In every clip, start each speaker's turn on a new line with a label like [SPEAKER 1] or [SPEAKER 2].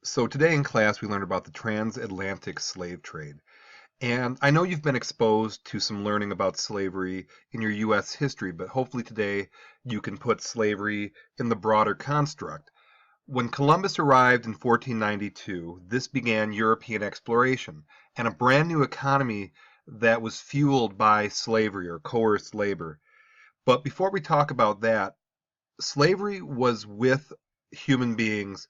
[SPEAKER 1] So today in class we learned about the transatlantic slave trade. And I know you've been exposed to some learning about slavery in your US history, but hopefully today you can put slavery in the broader construct. When Columbus arrived in 1492, this began European exploration and a brand new economy that was fueled by slavery or coerced labor. But before we talk about that, slavery was with human beings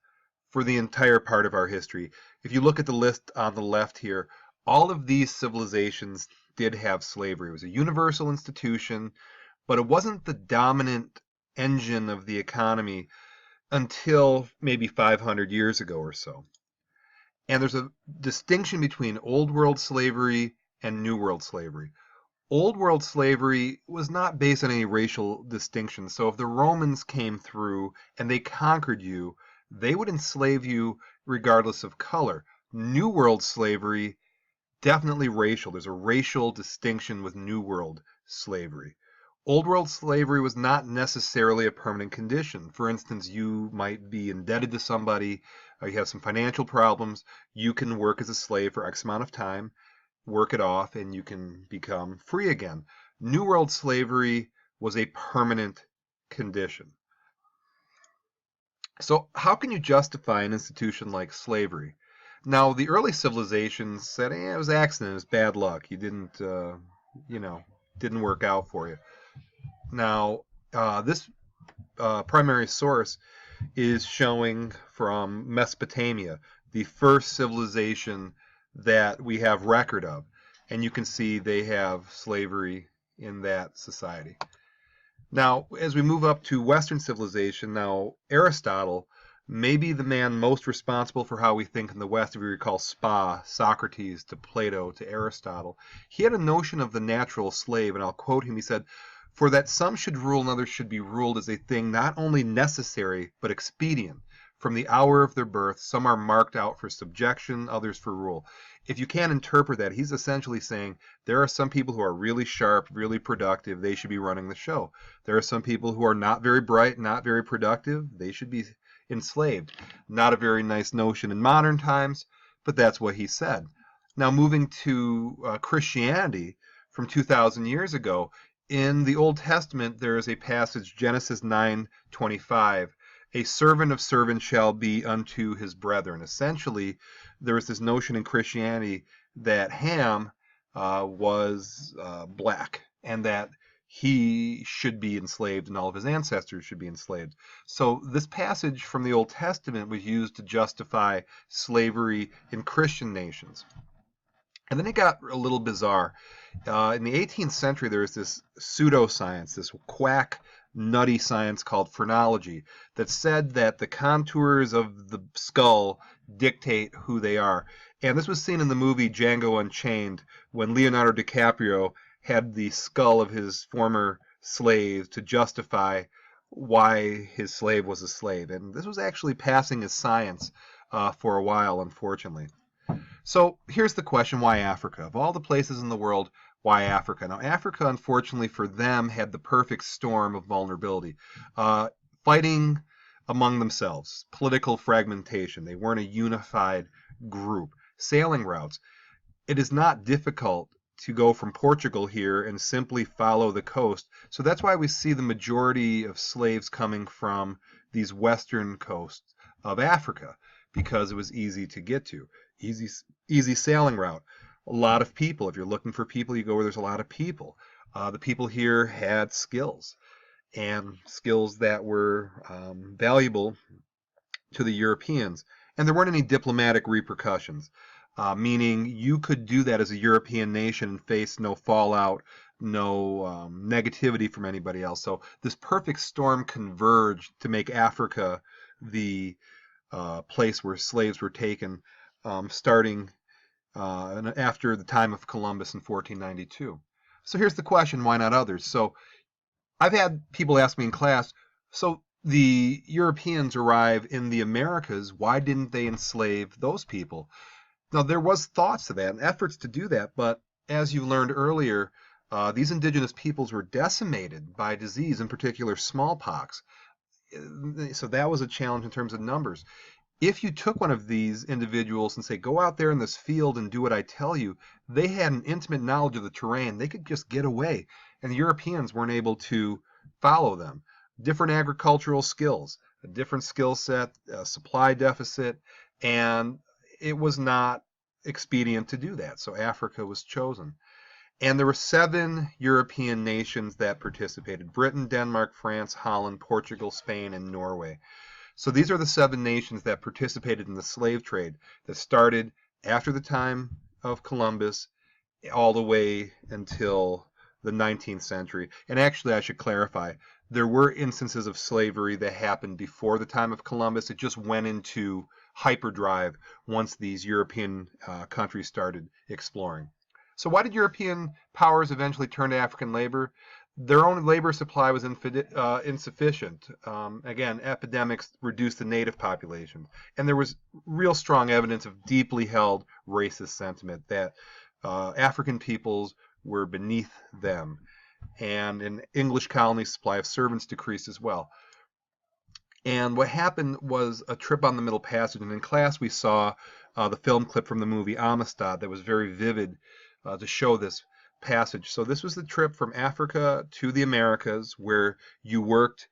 [SPEAKER 1] for the entire part of our history. If you look at the list on the left here, all of these civilizations did have slavery. It was a universal institution, but it wasn't the dominant engine of the economy until maybe 500 years ago or so. And there's a distinction between Old World slavery and New World slavery. Old World slavery was not based on any racial distinction. So if the Romans came through and they conquered you, they would enslave you regardless of color. New World slavery, definitely racial. There's a racial distinction with New World slavery. Old World slavery was not necessarily a permanent condition. For instance, you might be indebted to somebody, you have some financial problems, you can work as a slave for X amount of time, work it off, and you can become free again. New World slavery was a permanent condition. So, how can you justify an institution like slavery? Now, the early civilizations said, it was accident, it was bad luck. You didn't, you know, didn't work out for you. Now, this primary source is showing from Mesopotamia, the first civilization that we have record of. And you can see they have slavery in that society. Now, as we move up to Western civilization, now Aristotle may be the man most responsible for how we think in the West. If you recall Socrates to Plato to Aristotle, he had a notion of the natural slave, and I'll quote him. He said, "For that some should rule and others should be ruled is a thing not only necessary but expedient. From the hour of their birth, some are marked out for subjection, others for rule." If you can't interpret that, he's essentially saying there are some people who are really sharp, really productive, they should be running the show. There are some people who are not very bright, not very productive, they should be enslaved. Not a very nice notion in modern times, but that's what he said. Now, moving to Christianity from 2,000 years ago, in the Old Testament, there is a passage, Genesis 9:25. A servant of servants shall be unto his brethren. Essentially, there was this notion in Christianity that Ham was black and that he should be enslaved and all of his ancestors should be enslaved. So this passage from the Old Testament was used to justify slavery in Christian nations. And then it got a little bizarre. In the 18th century, there was this pseudoscience, this quack, nutty science called phrenology that said that the contours of the skull dictate who they are. And this was seen in the movie Django Unchained when Leonardo DiCaprio had the skull of his former slave to justify why his slave was a slave. And this was actually passing as science for a while, unfortunately. So here's the question, why Africa? Of all the places in the world, why Africa? Now, Africa, unfortunately for them, had the perfect storm of vulnerability. Fighting among themselves, political fragmentation. They weren't a unified group. Sailing routes. It is not difficult to go from Portugal here and simply follow the coast. So that's why we see the majority of slaves coming from these western coasts of Africa, because it was easy to get to. Easy sailing route. A lot of people. If you're looking for people, you go where there's a lot of people. The people here had skills, and skills that were valuable to the Europeans. And there weren't any diplomatic repercussions, meaning you could do that as a European nation and face no fallout, no negativity from anybody else. So this perfect storm converged to make Africa the place where slaves were taken, starting after the time of Columbus in 1492. So here's the question, why not others? So I've had people ask me in class, so the Europeans arrive in the Americas, why didn't they enslave those people? Now, there was thoughts of that and efforts to do that, but as you learned earlier, these indigenous peoples were decimated by disease, in particular smallpox. So that was a challenge in terms of numbers. If you took one of these individuals and say, go out there in this field and do what I tell you, they had an intimate knowledge of the terrain. They could just get away. And the Europeans weren't able to follow them. Different agricultural skills, a different skill set, a supply deficit, and it was not expedient to do that. So Africa was chosen. And there were 7 European nations that participated: Britain, Denmark, France, Holland, Portugal, Spain, and Norway. So these are the 7 nations that participated in the slave trade that started after the time of Columbus all the way until the 19th century. And actually, I should clarify, there were instances of slavery that happened before the time of Columbus. It just went into hyperdrive once these European countries started exploring. So why did European powers eventually turn to African labor? Their own labor supply was insufficient. Again, epidemics reduced the native population. And there was real strong evidence of deeply held racist sentiment that African peoples were beneath them. And in English colonies, supply of servants decreased as well. And what happened was a trip on the Middle Passage. And in class, we saw the film clip from the movie Amistad that was very vivid to show this passage. So this was the trip from Africa to the Americas, where you worked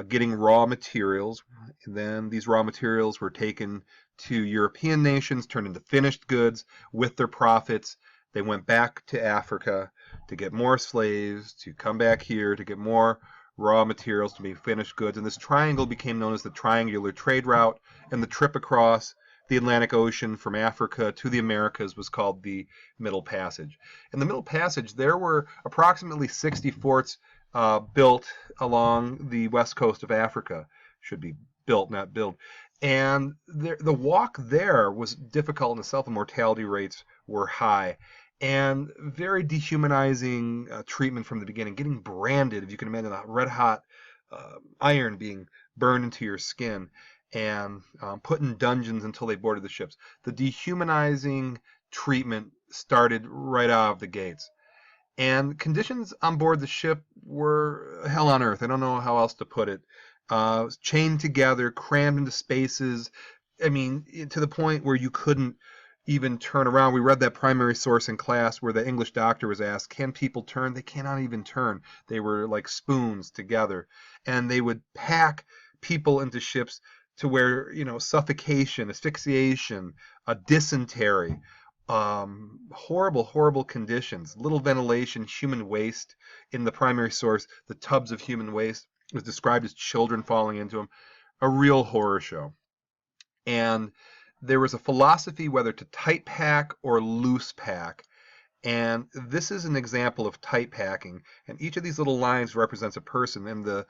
[SPEAKER 1] getting raw materials, and then these raw materials were taken to European nations, turned into finished goods with their profits. They went back to Africa to get more slaves, to come back here to get more raw materials to make finished goods, and this triangle became known as the triangular trade route, and the trip across the Atlantic Ocean from Africa to the Americas was called the Middle Passage. In the Middle Passage, there were approximately 60 forts built along the west coast of Africa. Should be built, not built. And the walk there was difficult in itself. The mortality rates were high. And very dehumanizing treatment from the beginning. Getting branded, if you can imagine, a red-hot iron being burned into your skin, and put in dungeons until they boarded the ships. The dehumanizing treatment started right out of the gates. And conditions on board the ship were hell on earth. I don't know how else to put it. Chained together, crammed into spaces. I mean, to the point where you couldn't even turn around. We read that primary source in class where the English doctor was asked, can people turn? They cannot even turn. They were like spoons together. And they would pack people into ships to where, suffocation, asphyxiation, dysentery, horrible, horrible conditions, little ventilation, human waste. In the primary source, the tubs of human waste was described as children falling into them. A real horror show. And there was a philosophy whether to tight pack or loose pack. And this is an example of tight packing. And each of these little lines represents a person. And the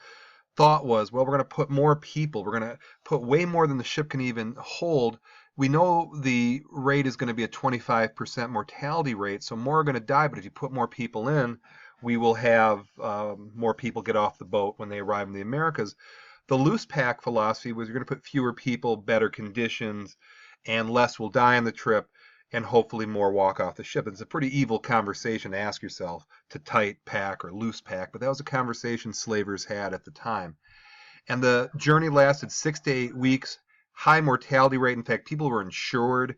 [SPEAKER 1] thought was, well, we're going to put more people. We're going to put way more than the ship can even hold. We know the rate is going to be a 25% mortality rate, so more are going to die. But if you put more people in, we will have more people get off the boat when they arrive in the Americas. The loose pack philosophy was you're going to put fewer people, better conditions, and less will die on the trip, and hopefully more walk off the ship. It's a pretty evil conversation to ask yourself, to tight pack or loose pack, but that was a conversation slavers had at the time. And the journey lasted 6 to 8 weeks, high mortality rate. In fact, people were insured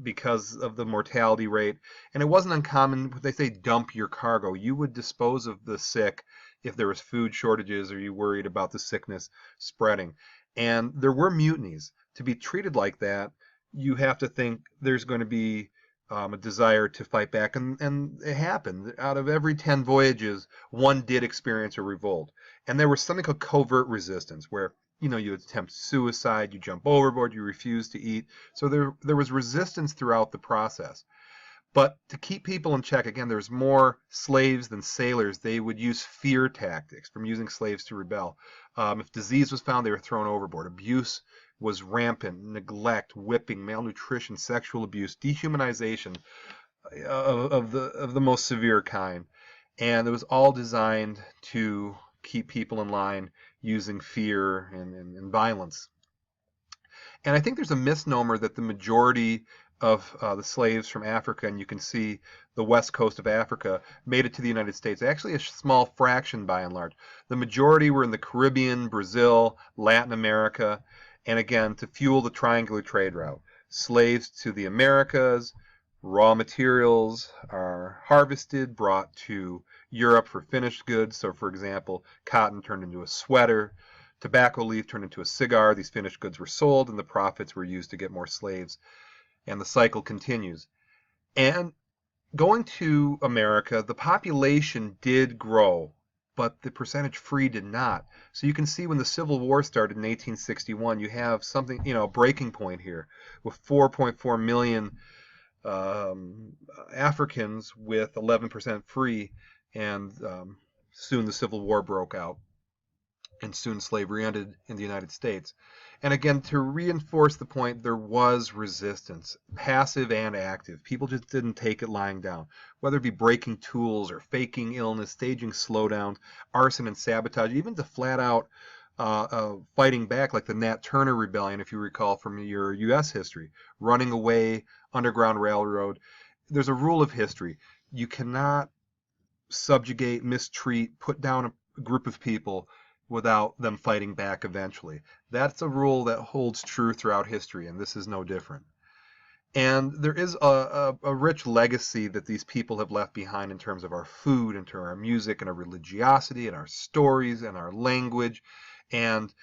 [SPEAKER 1] because of the mortality rate. And it wasn't uncommon, they say dump your cargo. You would dispose of the sick if there was food shortages or you worried about the sickness spreading. And there were mutinies. To be treated like that, you have to think there's going to be a desire to fight back, and it happened. Out of every 10 voyages, one did experience a revolt. And there was something called covert resistance, where you attempt suicide, you jump overboard, you refuse to eat. So there was resistance throughout the process. But to keep people in check, again, there's more slaves than sailors. They would use fear tactics, from using slaves to rebel. If disease was found, they were thrown overboard. Abuse was rampant: neglect, whipping, malnutrition, sexual abuse, dehumanization of the most severe kind. And it was all designed to keep people in line using fear and violence. And I think there's a misnomer that the majority of the slaves from Africa, and you can see the west coast of Africa, made it to the United States. Actually, a small fraction by and large. The majority were in the Caribbean, Brazil, Latin America. And again, to fuel the triangular trade route. Slaves to the Americas, raw materials are harvested, brought to Europe for finished goods. So, for example, cotton turned into a sweater, tobacco leaf turned into a cigar. These finished goods were sold, and the profits were used to get more slaves. And the cycle continues. And going to America, the population did grow, but the percentage free did not. So you can see when the Civil War started in 1861, you have something, a breaking point here with 4.4 million Africans with 11% free, and soon the Civil War broke out, and soon slavery ended in the United States. And again, to reinforce the point, there was resistance, passive and active. People just didn't take it lying down, whether it be breaking tools or faking illness, staging slowdowns, arson and sabotage, even to flat out fighting back, like the Nat Turner Rebellion, if you recall from your U.S. history, running away, Underground Railroad. There's a rule of history. You cannot subjugate, mistreat, put down a group of people without them fighting back eventually. That's a rule that holds true throughout history, and this is no different. And there is a rich legacy that these people have left behind in terms of our food, in terms of our music, and our religiosity, and our stories, and our language. And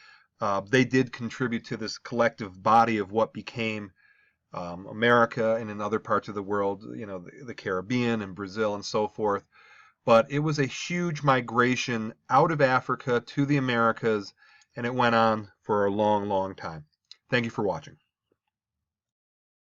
[SPEAKER 1] they did contribute to this collective body of what became America, and in other parts of the world, the Caribbean and Brazil and so forth. But it was a huge migration out of Africa to the Americas, and it went on for a long, long time. Thank you for watching.